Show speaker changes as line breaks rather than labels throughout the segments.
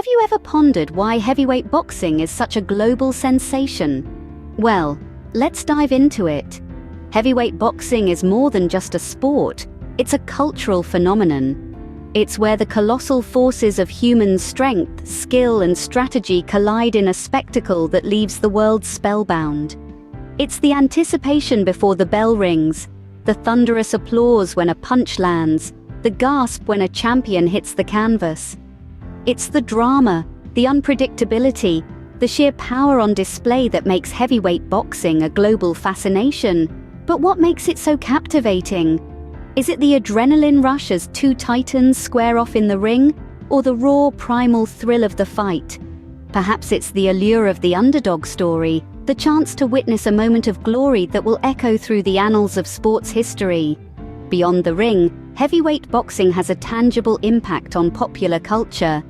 Have you ever pondered why heavyweight boxing is such a global sensation? Well, let's dive into it. Heavyweight boxing is more than just a sport, it's a cultural phenomenon. It's where the colossal forces of human strength, skill, and strategy collide in a spectacle that leaves the world spellbound. It's the anticipation before the bell rings, the thunderous applause when a punch lands, the gasp when a champion hits the canvas. It's the drama, the unpredictability, the sheer power on display that makes heavyweight boxing a global fascination. But what makes it so captivating? Is it the adrenaline rush as two titans square off in the ring, or the raw, primal thrill of the fight? Perhaps it's the allure of the underdog story, the chance to witness a moment of glory that will echo through the annals of sports history. Beyond the ring, heavyweight boxing has a tangible impact on popular culture.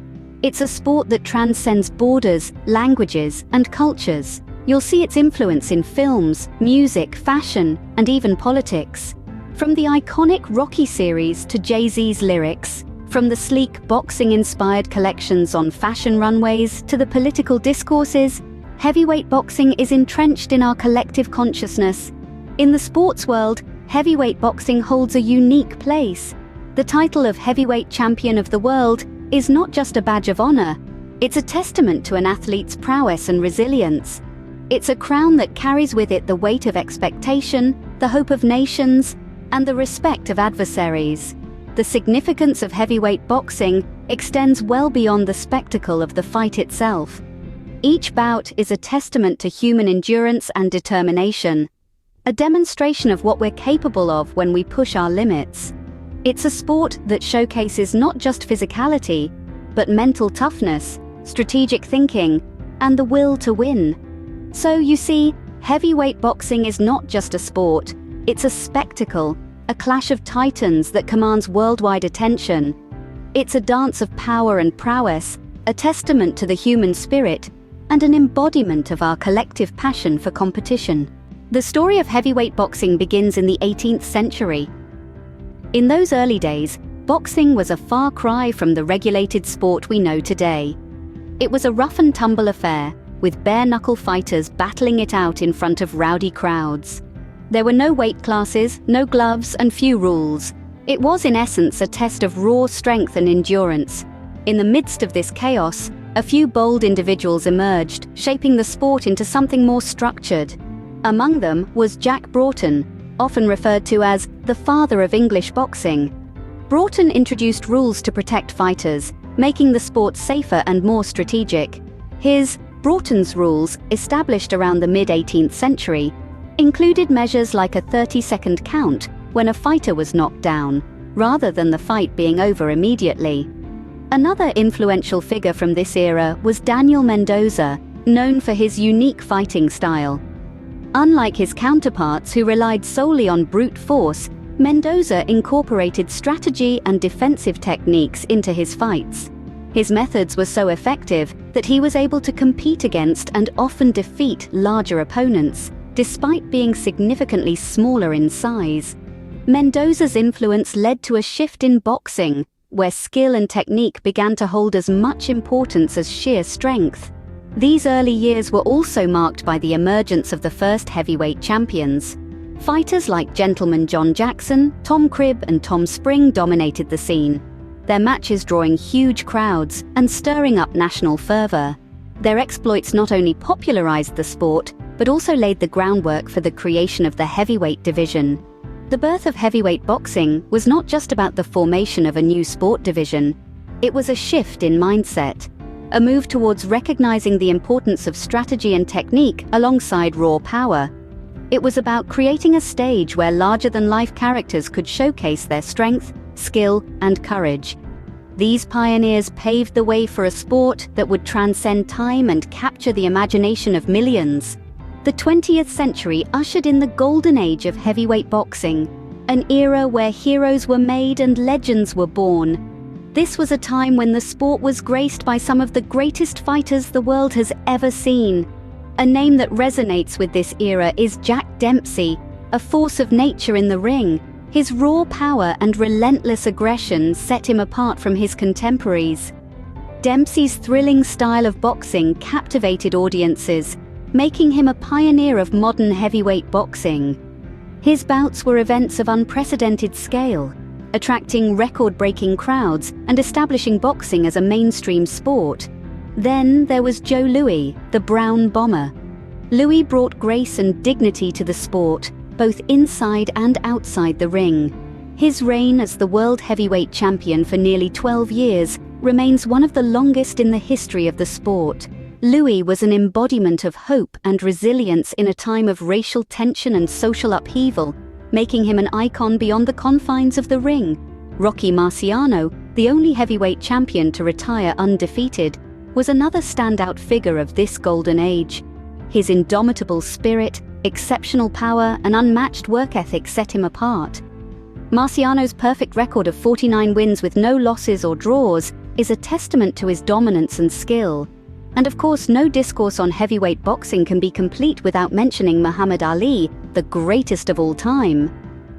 It's a sport that transcends borders, languages, and cultures. You'll see its influence in films, music, fashion, and even politics. From the iconic Rocky series to Jay-Z's lyrics, from the sleek boxing-inspired collections on fashion runways to the political discourses, heavyweight boxing is entrenched in our collective consciousness. In the sports world, heavyweight boxing holds a unique place. The title of heavyweight champion of the world is not just a badge of honor, it's a testament to an athlete's prowess and resilience. It's a crown that carries with it the weight of expectation, the hope of nations, and the respect of adversaries. The significance of heavyweight boxing extends well beyond the spectacle of the fight itself. Each bout is a testament to human endurance and determination, a demonstration of what we're capable of when we push our limits. It's a sport that showcases not just physicality, but mental toughness, strategic thinking, and the will to win. So you see, heavyweight boxing is not just a sport, it's a spectacle, a clash of titans that commands worldwide attention. It's a dance of power and prowess, a testament to the human spirit, and an embodiment of our collective passion for competition. The story of heavyweight boxing begins in the 18th century. In those early days, boxing was a far cry from the regulated sport we know today. It was a rough-and-tumble affair, with bare-knuckle fighters battling it out in front of rowdy crowds. There were no weight classes, no gloves, and few rules. It was in essence a test of raw strength and endurance. In the midst of this chaos, a few bold individuals emerged, shaping the sport into something more structured. Among them was Jack Broughton, often referred to as the father of English boxing. Broughton introduced rules to protect fighters, making the sport safer and more strategic. His Broughton's rules, established around the mid-18th century, included measures like a 30-second count when a fighter was knocked down, rather than the fight being over immediately. Another influential figure from this era was Daniel Mendoza, known for his unique fighting style. Unlike his counterparts who relied solely on brute force, Mendoza incorporated strategy and defensive techniques into his fights. His methods were so effective that he was able to compete against and often defeat larger opponents, despite being significantly smaller in size. Mendoza's influence led to a shift in boxing, where skill and technique began to hold as much importance as sheer strength. These early years were also marked by the emergence of the first heavyweight champions. Fighters like Gentleman John Jackson, Tom Cribb, and Tom Spring dominated the scene, their matches drawing huge crowds and stirring up national fervor. Their exploits not only popularized the sport, but also laid the groundwork for the creation of the heavyweight division. The birth of heavyweight boxing was not just about the formation of a new sport division. It was a shift in mindset, a move towards recognizing the importance of strategy and technique alongside raw power. It was about creating a stage where larger-than-life characters could showcase their strength, skill, and courage. These pioneers paved the way for a sport that would transcend time and capture the imagination of millions. The 20th century ushered in the golden age of heavyweight boxing, an era where heroes were made and legends were born. This was a time when the sport was graced by some of the greatest fighters the world has ever seen. A name that resonates with this era is Jack Dempsey, a force of nature in the ring. His raw power and relentless aggression set him apart from his contemporaries. Dempsey's thrilling style of boxing captivated audiences, making him a pioneer of modern heavyweight boxing. His bouts were events of unprecedented scale, attracting record-breaking crowds and establishing boxing as a mainstream sport. Then there was Joe Louis, the Brown Bomber. Louis brought grace and dignity to the sport, both inside and outside the ring. His reign as the world heavyweight champion for nearly 12 years remains one of the longest in the history of the sport. Louis was an embodiment of hope and resilience in a time of racial tension and social upheaval, making him an icon beyond the confines of the ring. Rocky Marciano, the only heavyweight champion to retire undefeated, was another standout figure of this golden age. His indomitable spirit, exceptional power, and unmatched work ethic set him apart. Marciano's perfect record of 49 wins with no losses or draws is a testament to his dominance and skill. And of course, no discourse on heavyweight boxing can be complete without mentioning Muhammad Ali, the greatest of all time.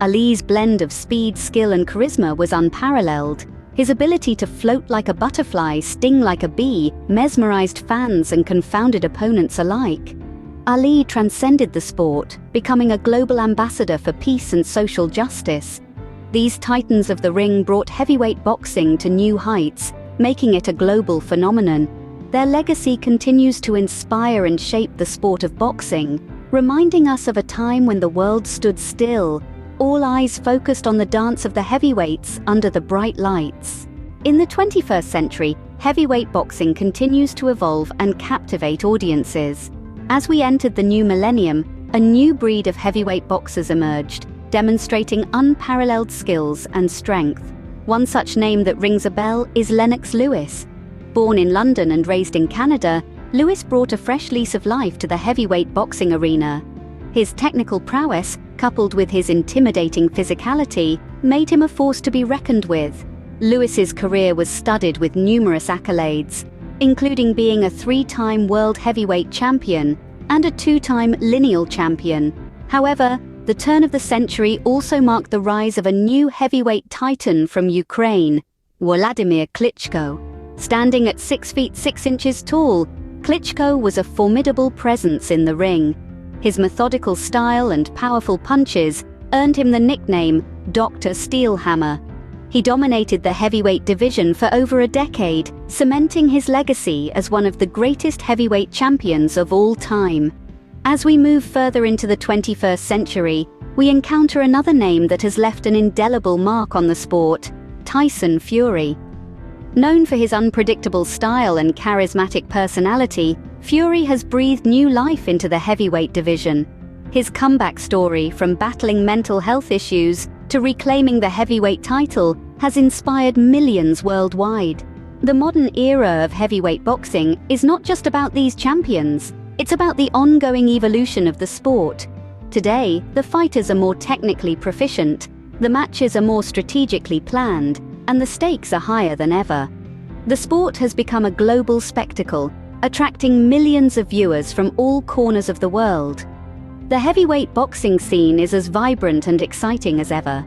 Ali's blend of speed, skill, and charisma was unparalleled. His ability to float like a butterfly, sting like a bee, mesmerized fans and confounded opponents alike. Ali transcended the sport, becoming a global ambassador for peace and social justice. These titans of the ring brought heavyweight boxing to new heights, making it a global phenomenon. Their legacy continues to inspire and shape the sport of boxing, reminding us of a time when the world stood still, all eyes focused on the dance of the heavyweights under the bright lights. In the 21st century, heavyweight boxing continues to evolve and captivate audiences. As we entered the new millennium, a new breed of heavyweight boxers emerged, demonstrating unparalleled skills and strength. One such name that rings a bell is Lennox Lewis. Born in London and raised in Canada, Lewis brought a fresh lease of life to the heavyweight boxing arena. His technical prowess, coupled with his intimidating physicality, made him a force to be reckoned with. Lewis's career was studded with numerous accolades, including being a 3-time world heavyweight champion and a 2-time lineal champion. However, the turn of the century also marked the rise of a new heavyweight titan from Ukraine, Wladimir Klitschko. Standing at 6 feet 6 inches tall, Klitschko was a formidable presence in the ring. His methodical style and powerful punches earned him the nickname Dr. Steelhammer. He dominated the heavyweight division for over a decade, cementing his legacy as one of the greatest heavyweight champions of all time. As we move further into the 21st century, we encounter another name that has left an indelible mark on the sport: Tyson Fury. Known for his unpredictable style and charismatic personality, Fury has breathed new life into the heavyweight division. His comeback story, from battling mental health issues to reclaiming the heavyweight title, has inspired millions worldwide. The modern era of heavyweight boxing is not just about these champions, it's about the ongoing evolution of the sport. Today, the fighters are more technically proficient, the matches are more strategically planned, and the stakes are higher than ever. The sport has become a global spectacle, attracting millions of viewers from all corners of the world. The heavyweight boxing scene is as vibrant and exciting as ever.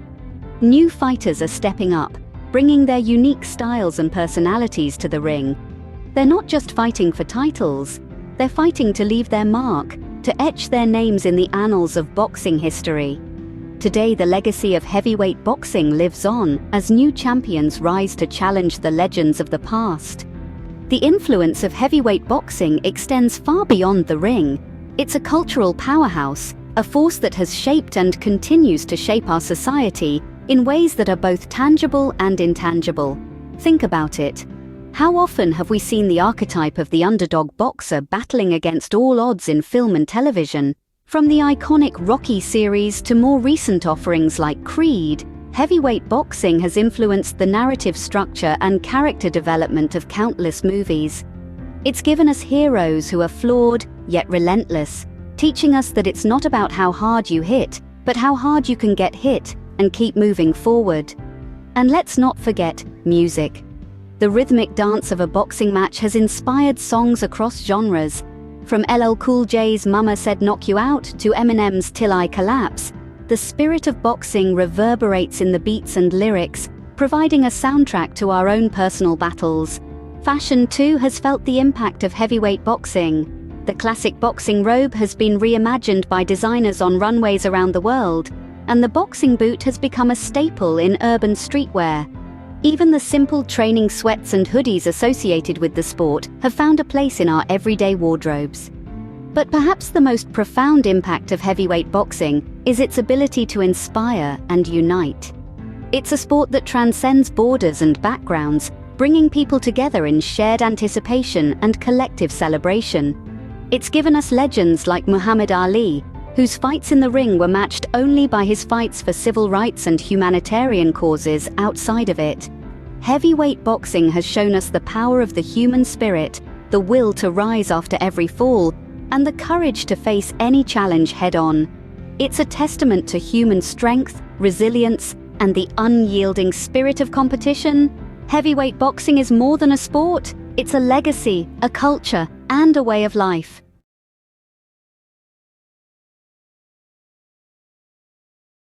New fighters are stepping up, bringing their unique styles and personalities to the ring. They're not just fighting for titles, they're fighting to leave their mark, to etch their names in the annals of boxing history. Today, the legacy of heavyweight boxing lives on as new champions rise to challenge the legends of the past. The influence of heavyweight boxing extends far beyond the ring. It's a cultural powerhouse, a force that has shaped and continues to shape our society in ways that are both tangible and intangible. Think about it. How often have we seen the archetype of the underdog boxer battling against all odds in film and television? From the iconic Rocky series to more recent offerings like Creed, heavyweight boxing has influenced the narrative structure and character development of countless movies. It's given us heroes who are flawed, yet relentless, teaching us that it's not about how hard you hit, but how hard you can get hit and keep moving forward. And let's not forget music. The rhythmic dance of a boxing match has inspired songs across genres. From LL Cool J's Mama Said Knock You Out to Eminem's Till I Collapse, the spirit of boxing reverberates in the beats and lyrics, providing a soundtrack to our own personal battles. Fashion too has felt the impact of heavyweight boxing. The classic boxing robe has been reimagined by designers on runways around the world, and the boxing boot has become a staple in urban streetwear. Even the simple training sweats and hoodies associated with the sport have found a place in our everyday wardrobes. But perhaps the most profound impact of heavyweight boxing is its ability to inspire and unite. It's a sport that transcends borders and backgrounds, bringing people together in shared anticipation and collective celebration. It's given us legends like Muhammad Ali, whose fights in the ring were matched only by his fights for civil rights and humanitarian causes outside of it. Heavyweight boxing has shown us the power of the human spirit, the will to rise after every fall, and the courage to face any challenge head-on. It's a testament to human strength, resilience, and the unyielding spirit of competition. Heavyweight boxing is more than a sport. It's a legacy, a culture, and a way of life.